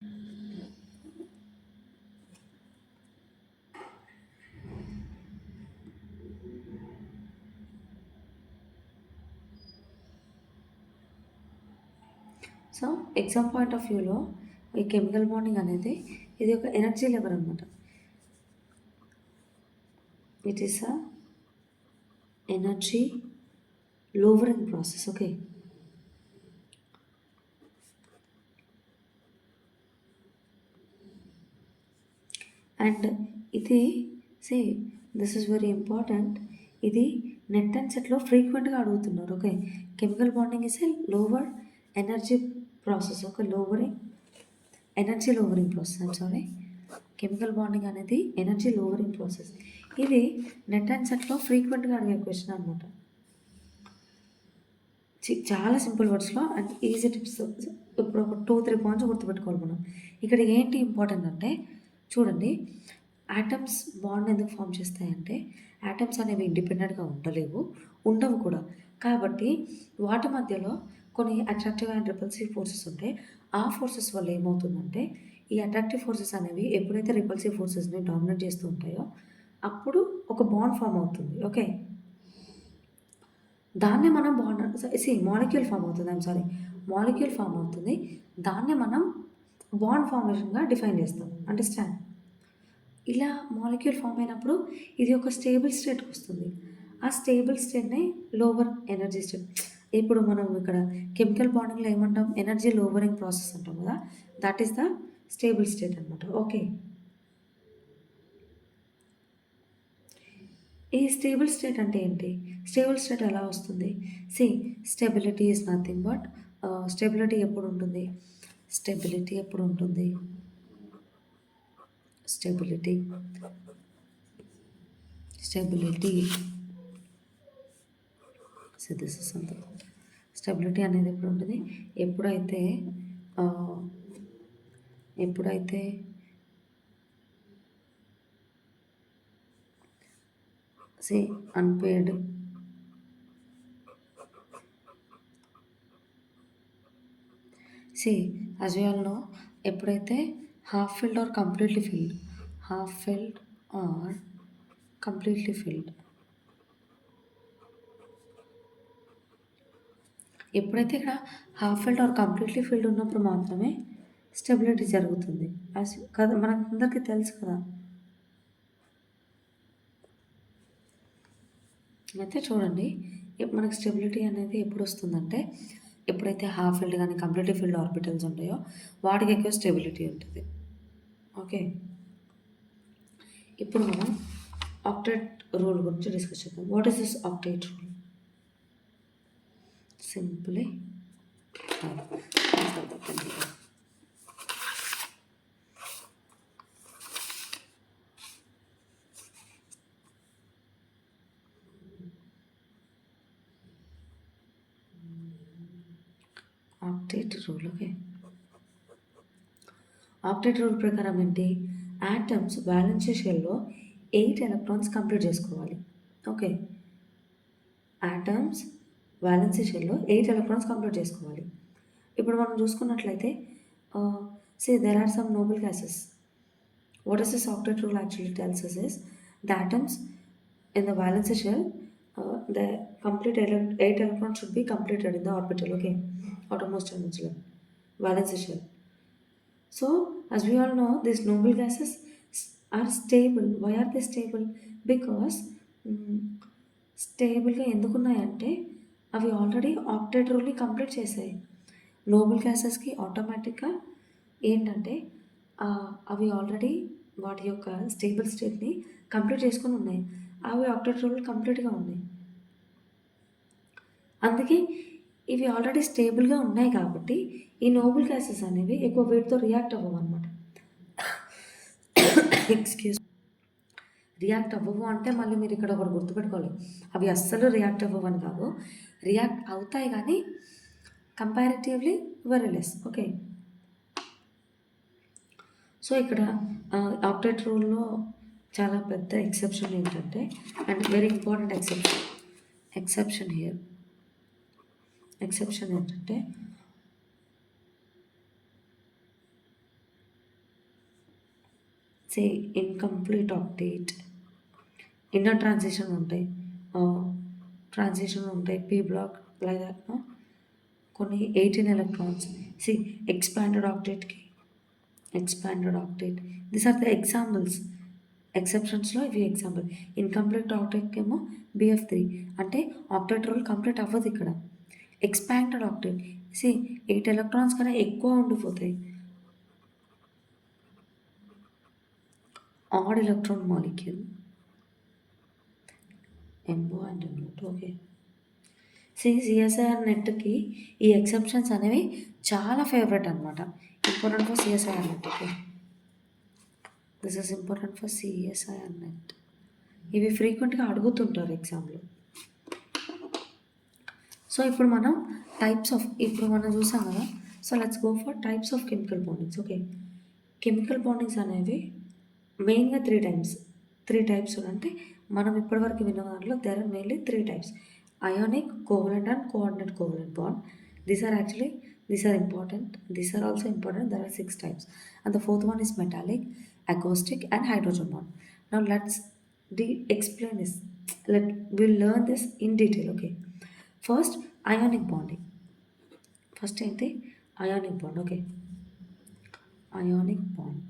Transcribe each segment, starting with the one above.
So exam point of వ్యూలో ఈ chemical bonding అనేది ఇది ఒక ఎనర్జీ లెవెల్ అనమాట. It is a energy lowering process. Okay, and ఇది say this is very important. ఇది నెట్ అండ్ సెట్లో ఫ్రీక్వెంట్గా అడుగుతున్నారు. Okay, chemical bonding is a lower energy process. Okay, energy lowering process. I'm sorry, chemical bonding అనేది energy lowering process. ఇది NET and సెట్లో ఫ్రీక్వెంట్గా అడిగే క్వశ్చన్ అనమాట. చాలా సింపుల్ వర్డ్స్లో అండ్ ఈజీ టిప్స్. ఇప్పుడు ఒక 2-3 పాయింట్స్ గుర్తుపెట్టుకోవాలి మనం. ఇక్కడ ఏంటి ఇంపార్టెంట్ అంటే చూడండి, యాటమ్స్ బాండ్ ఎందుకు ఫామ్ చేస్తాయంటే యాటమ్స్ అనేవి ఇండిపెండెంట్గా ఉండవు కూడా. కాబట్టి వాటి మధ్యలో కొన్ని అట్రాక్టివ్ అండ్ రిపల్సివ్ ఫోర్సెస్ ఉంటాయి. ఆ ఫోర్సెస్ వల్ల ఏమవుతుందంటే ఈ అట్రాక్టివ్ ఫోర్సెస్ అనేవి ఎప్పుడైతే రిపల్సివ్ ఫోర్సెస్ని డామినేట్ చేస్తూ ఉంటాయో అప్పుడు ఒక బాండ్ ఫామ్ అవుతుంది. ఓకే, దాన్నే మనం బాండ్ మాలిక్యూల్ ఫామ్ అవుతుంది. మాలిక్యూల్ ఫామ్ అవుతుంది. దాన్నే మనం బాండ్ ఫార్మేషన్గా డిఫైన్ చేస్తాం. అండర్స్టాండ్? ఇలా మాలిక్యూల్ ఫామ్ అయినప్పుడు ఇది ఒక స్టేబుల్ స్టేట్కి వస్తుంది. ఆ స్టేబుల్ స్టేట్నే లోవర్ ఎనర్జీ స్టేట్. ఇప్పుడు మనం ఇక్కడ కెమికల్ బాండింగ్లో ఏమంటాం, ఎనర్జీ లోవరింగ్ ప్రాసెస్ అంటాం కదా, that is the stable state అనమాట. ఓకే, ఈ స్టేబుల్ స్టేట్ అంటే ఏంటి? స్టేబుల్ స్టేట్ ఎలా వస్తుంది? Stability is nothing but stability ఎప్పుడు ఉంటుంది? స్టెబిలిటీ ఎప్పుడు ఉంటుంది? Stability this is something. Stability అనేది ఎప్పుడు ఉంటుంది? ఎప్పుడైతే unpaired as we all know, ఎప్పుడైతే half filled or completely filled ఎప్పుడైతే ఇక్కడ half filled or completely filled ఉన్నప్పుడు మాత్రమే స్టెబిలిటీ జరుగుతుంది. కదా, మనకందరికీ తెలుసు కదా. అయితే చూడండి, మనకి స్టెబిలిటీ అనేది ఎప్పుడు వస్తుందంటే ఎప్పుడైతే హాఫ్ ఫిల్డ్ కానీ కంప్లీట్లీ ఫిల్డ్ ఆర్బిటల్స్ ఉంటాయో వాటికి ఎక్కువ స్టెబిలిటీ ఉంటుంది. ఓకే, ఇప్పుడు మనం ఆక్టేట్ రూల్ గురించి డిస్కస్ చేద్దాం. What is this octet rule? Simply octet rule. Okay, octet rule ప్రకారం ఏంటి? యాటమ్స్ బ్యాలెన్స్ షెల్లో 8 ఎలక్ట్రాన్స్ కంప్లీట్ చేసుకోవాలి. ఓకే, యాటమ్స్ బ్యాలెన్స్ షెల్లో 8 ఎలక్ట్రాన్స్ కంప్లీట్ చేసుకోవాలి. ఇప్పుడు మనం చూసుకున్నట్లయితే there are some noble gases. What does this octet rule actually tells us is the atoms in the valence shell, the complete 8 electrons should be completed in the orbital. Okay, outermost dimension valence shell. So as we all know, these noble gases are stable. Why are they stable? Because స్టేబుల్గా ఎందుకున్నాయంటే అవి already octet రూల్ని complete చేసాయి. Nobel గ్యాసెస్కి ఆటోమేటిక్గా ఏంటంటే అవి already వాటి యొక్క stable స్టేట్ని complete చేసుకొని ఉన్నాయి. అవి ఆక్టేట్ రూల్ కంప్లీట్గా ఉన్నాయి. అందుకే ఇవి ఆల్రెడీ స్టేబుల్గా ఉన్నాయి కాబట్టి ఈ నోబుల్ గ్యాసెస్ అనేవి ఎక్కువ వెయిట్తో రియాక్ట్ అవ్వవు అనమాట. రియాక్ట్ అవ్వవు అంటే మళ్ళీ మీరు ఇక్కడ ఒకటి గుర్తుపెట్టుకోవాలి, అవి అస్సలు రియాక్ట్ అవ్వవు అని కాదు, రియాక్ట్ అవుతాయి కానీ comparatively very less. Okay, so ఇక్కడ ఆక్టేట్ రూల్లో చాలా పెద్ద ఎక్సెప్షన్ ఏంటంటే, అండ్ వెరీ ఇంపార్టెంట్ ఎక్సెప్షన్ ఏంటంటే say incomplete octet, inner transition ఉంటాయి, ట్రాన్సిషన్ ఉంటాయి, పీ బ్లాక్ లైక్ దట్. కొన్ని 18 ఎలక్ట్రాన్స్. సి ఎక్స్పాండెడ్ ఆక్టేట్కి expanded octet, these are the examples. ఎక్సెప్షన్స్లో ఇవి ఎగ్జాంపుల్. ఇన్కంప్లీట్ ఆక్టేట్కి ఏమో BF3 అంటే ఆక్టేట్ రూల్ కంప్లీట్ అవ్వదు ఇక్కడ. ఎక్స్పాండెడ్ ఆక్టేట్ సి 8 ఎలక్ట్రాన్స్ కన్నా ఎక్కువ ఉండిపోతాయి. ఆడ్ ఎలక్ట్రాన్ మాలిక్యూల్ ఎంబో అండ్ నోట్. ఓకే, సిఎస్ఐఆర్ నెట్కి ఈ ఎక్సెప్షన్స్ అనేవి చాలా ఫేవరెట్ అనమాట. Important for CSIR NET. Okay, this is important for CSIR NET. ఇవి ఫ్రీక్వెంట్గా అడుగుతుంటారు ఎగ్జామ్లో. సో ఇప్పుడు మనం ఇప్పుడు మనం చూసాం కదా. So let's go for types of chemical bondings. Okay, chemical bondings అనేవి మెయిన్గా త్రీ టైప్స్ అంటే మనం ఇప్పటివరకు విన్న దాంట్లో there are mainly 3 types: ionic, covalent and coordinate covalent bond. These are important. These are also important. There are 6 types, and the fourth one is metallic, acoustic and hydrogen bond. Now let's explain this. We'll learn this in detail. Okay, first ionic bonding. First ఏంటి ionic bond. Okay, ionic bond.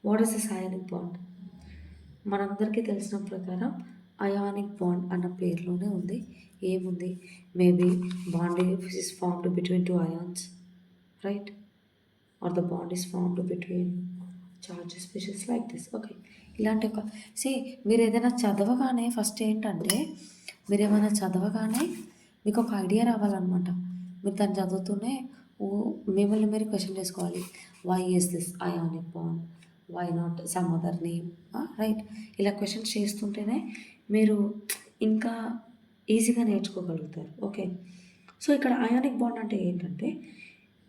What is this ionic bond? మనందరికీ తెలిసిన ప్రకారం ionic bond అన్న పేరులోనే ఉంది. ఏముంది? Maybe bond is formed between 2 ions, right? Or the bond is formed between charge species like this. Okay, ఇలాంటి ఒక మీరు ఏదైనా చదవగానే ఫస్ట్ ఏంటంటే మీకు ఒక ఐడియా రావాలన్నమాట. మీరు దాన్ని చదువుతూనే మిమ్మల్ని మీరు క్వశ్చన్ చేసుకోవాలి. Why is this ionic bond, why not some other name, right? ఇలా క్వశ్చన్స్ చేస్తుంటేనే మీరు ఇంకా ఈజీగా నేర్చుకోగలుగుతారు. ఓకే, సో ఇక్కడ అయానిక్ బాండ్ అంటే ఏంటంటే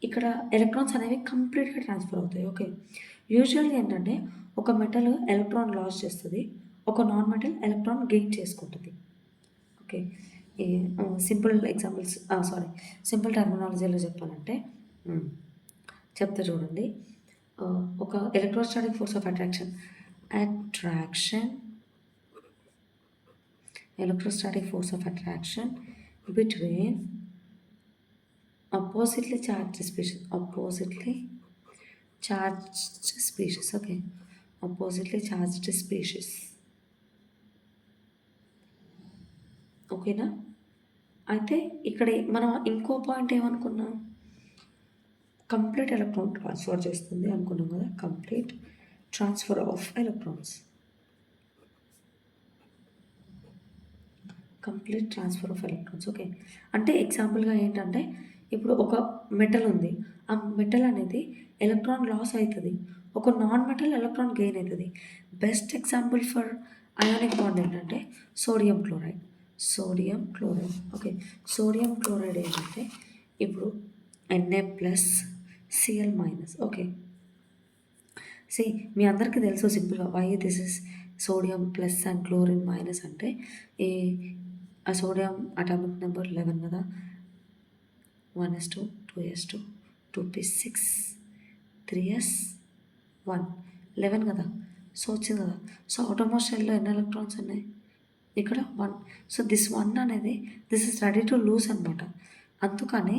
ఇక్కడ ఎలక్ట్రాన్స్ అనేవి కంప్లీట్గా ట్రాన్స్ఫర్ అవుతాయి. ఓకే, యూజువల్గా ఏంటంటే ఒక మెటల్ ఎలక్ట్రాన్ లాస్ చేస్తుంది, ఒక నాన్ మెటల్ ఎలక్ట్రాన్ గెయిన్ చేసుకుంటుంది. ఓకే, సింపుల్ టర్మినాలజీలో చెప్పాలంటే చెప్తే చూడండి. ఒక electrostatic force of attraction electrostatic force of attraction between oppositely charged species. Okay, oppositely charged species. ఓకేనా? అయితే ఇక్కడ మనం ఇంకో పాయింట్ ఏమనుకున్నాం, కంప్లీట్ ఎలక్ట్రాన్ ట్రాన్స్ఫర్ చేస్తుంది అనుకున్నాం కదా. Complete transfer of electrons, okay, అంటే ఎగ్జాంపుల్గా ఏంటంటే ఇప్పుడు ఒక మెటల్ ఉంది, ఆ మెటల్ అనేది ఎలక్ట్రాన్ లాస్ అవుతుంది, ఒక నాన్ మెటల్ ఎలక్ట్రాన్ గెయిన్ అవుతుంది. Best example for ionic bond ఏంటంటే sodium chloride. Okay, sodium chloride ఏంటంటే ఇప్పుడు Na+Cl-. ఓకే, మీ అందరికీ తెలుసు సింపుల్గా why this is sodium plus and chlorine minus అంటే ఆ సోడియం అటామిక్ నెంబర్ 11 కదా, 1s2 2s2 2p6 3s1 11 కదా. సో వచ్చింది కదా. సో అవుటర్మోస్ట్ షెల్లో ఎన్ని ఎలక్ట్రాన్స్ ఉన్నాయి? ఇక్కడ 1. సో దిస్ 1 అనేది this is ready to lose అనమాట. అందుకని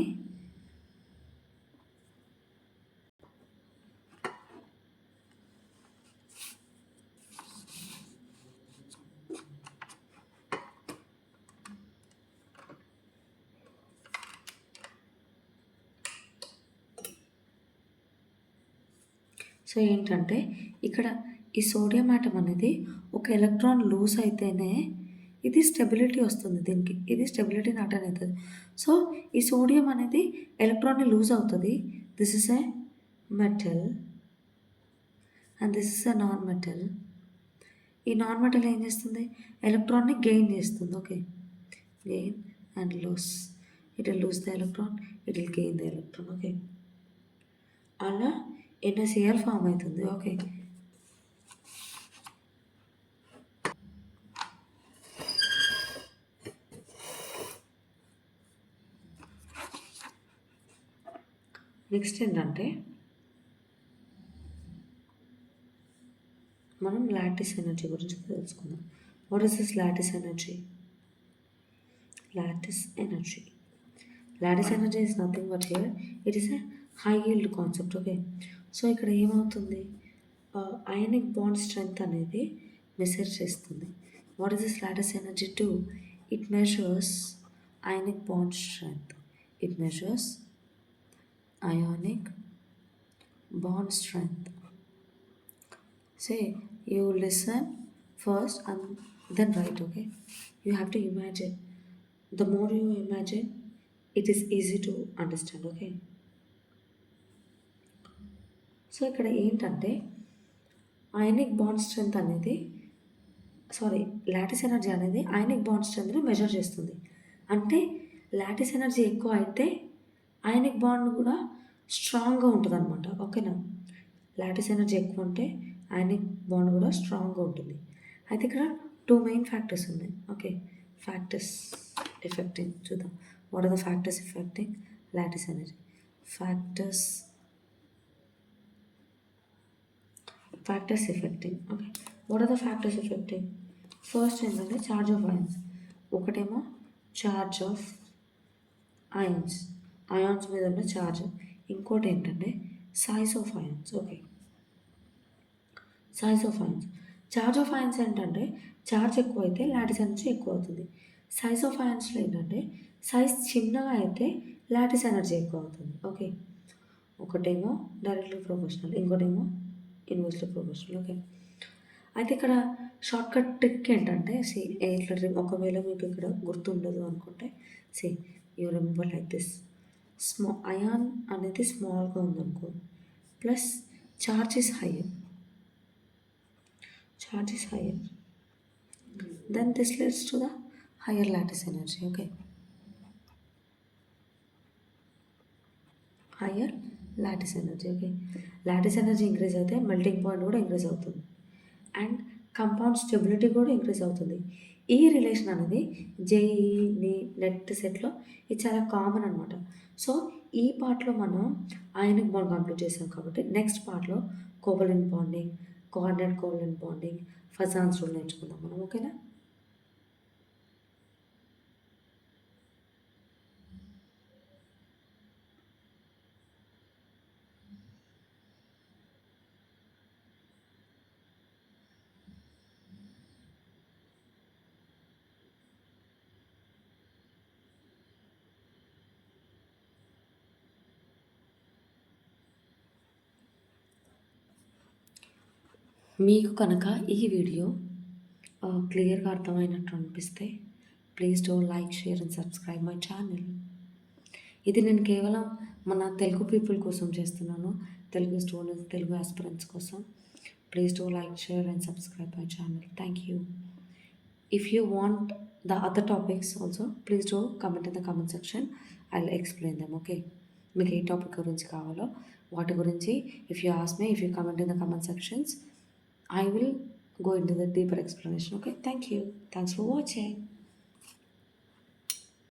సో ఏంటంటే ఇక్కడ ఈ సోడియం ఆటం అనేది ఒక ఎలక్ట్రాన్ లూజ్ అయితేనే ఇది స్టెబిలిటీ వస్తుంది దీనికి, ఇది స్టెబిలిటీ నాట్ అని అవుతుంది. సో ఈ సోడియం అనేది ఎలక్ట్రాన్ని లూజ్ అవుతుంది. This is a metal and this is a non metal. ఈ నాన్ మెటల్ ఏం చేస్తుంది? ఎలక్ట్రాన్ని గెయిన్ చేస్తుంది. Okay, gain and lose. It will lose the electron, it will gain the electron. Okay, అలా NaCl ఫామ్ అవుతుంది. Okay, next ఏంటంటే మనం lattice energy గురించి తెలుసుకుందాం. What is this lattice energy? Lattice energy. Lattice energy is nothing but here it is a high yield concept. Okay, so ఇక్కడ ఏమవుతుంది, ionic bond strength అనేది measure చేస్తుంది. What is this lattice energy to? It measures ionic bond strength. It measures ionic bond strength. Say you listen first and then write. Okay, you have to imagine. The more you imagine, it is easy to understand. Okay, so ఇక్కడ ఏంటంటే ionic bond strength అనేది lattice energy అనేది ionic bond స్ట్రెంగ్త్ని measure చేస్తుంది. అంటే lattice energy ఎక్కువ అయితే ionic bond కూడా స్ట్రాంగ్గా ఉంటుంది అనమాట. ఓకేనా, లాటిస్ ఎనర్జీ ఎక్కువ ఉంటే అయానిక్ బాండ్ కూడా స్ట్రాంగ్గా ఉంటుంది. అయితే ఇక్కడ 2 మెయిన్ ఫ్యాక్టర్స్ ఉన్నాయి. ఓకే, ఫ్యాక్టర్స్ ఎఫెక్టింగ్ చూద్దాం. What are the factors affecting lattice energy? Factors affecting. Okay, what are the factors affecting? First ఏంటంటే చార్జ్ ఆఫ్ అయాన్స్. ఒకటేమో చార్జ్ ఆఫ్ అయాన్స్ మీద ఉన్న ఛార్జ్. ఇంకోటి ఏంటంటే size of ions. Okay, size of ions. Charge of ions ఏంటంటే charge ఎక్కువ అయితే lattice energy ఎక్కువ అవుతుంది. సైజ్ ఆఫ్ అయాన్స్లో ఏంటంటే సైజ్ చిన్నగా అయితే లాటిస్ ఎనర్జీ ఎక్కువ అవుతుంది. ఓకే, ఒకటేమో డైరెక్ట్లీ ప్రొపోర్షనల్, ఇంకోటేమో ఇన్వర్స్లీ ప్రొపోర్షనల్. ఓకే, అయితే ఇక్కడ షార్ట్ కట్ ట్రిక్ ఏంటంటే ఇట్లా ఒకవేళ మీకు ఇక్కడ గుర్తుండదు అనుకుంటే you remember like this. Ion అనేది స్మాల్గా ఉందనుకో, plus charge is higher, then this leads to the higher lattice energy. Okay, higher lattice energy. Okay, lattice energy increase అయితే మెల్టింగ్ పాయింట్ కూడా ఇంక్రీజ్ అవుతుంది అండ్ కంపౌండ్ స్టెబిలిటీ కూడా increase అవుతుంది. ఈ relation అనేది జేఈ నెట్ సెట్లో ఇది చాలా కామన్ అనమాట. సో ఈ పార్ట్లో మనం అయానిక్ బాండ్ కంప్లీట్ చేసాం కాబట్టి నెక్స్ట్ పార్ట్లో covalent bonding, coordinate covalent bonding, Fajans rule నేర్చుకుందాం మనం. ఓకేనా? మీకు కనుక ఈ వీడియో క్లియర్గా అర్థమైనట్టు అనిపిస్తే please do like, share and subscribe my channel. ఇది నేను కేవలం మన తెలుగు పీపుల్ కోసం చేస్తున్నాను, తెలుగు స్టూడెంట్స్, తెలుగు ఆస్పిరెంట్స్ కోసం. Please do like, share and subscribe my channel. Thank you. If you want the other topics also, please do comment in the comment section. I'll explain them. Okay, మీకు ఏ topic గురించి కావాలో వాటి గురించి if you ask me, if you comment in the comment sections, I will go into the deeper explanation. Okay, thank you. Thanks for watching.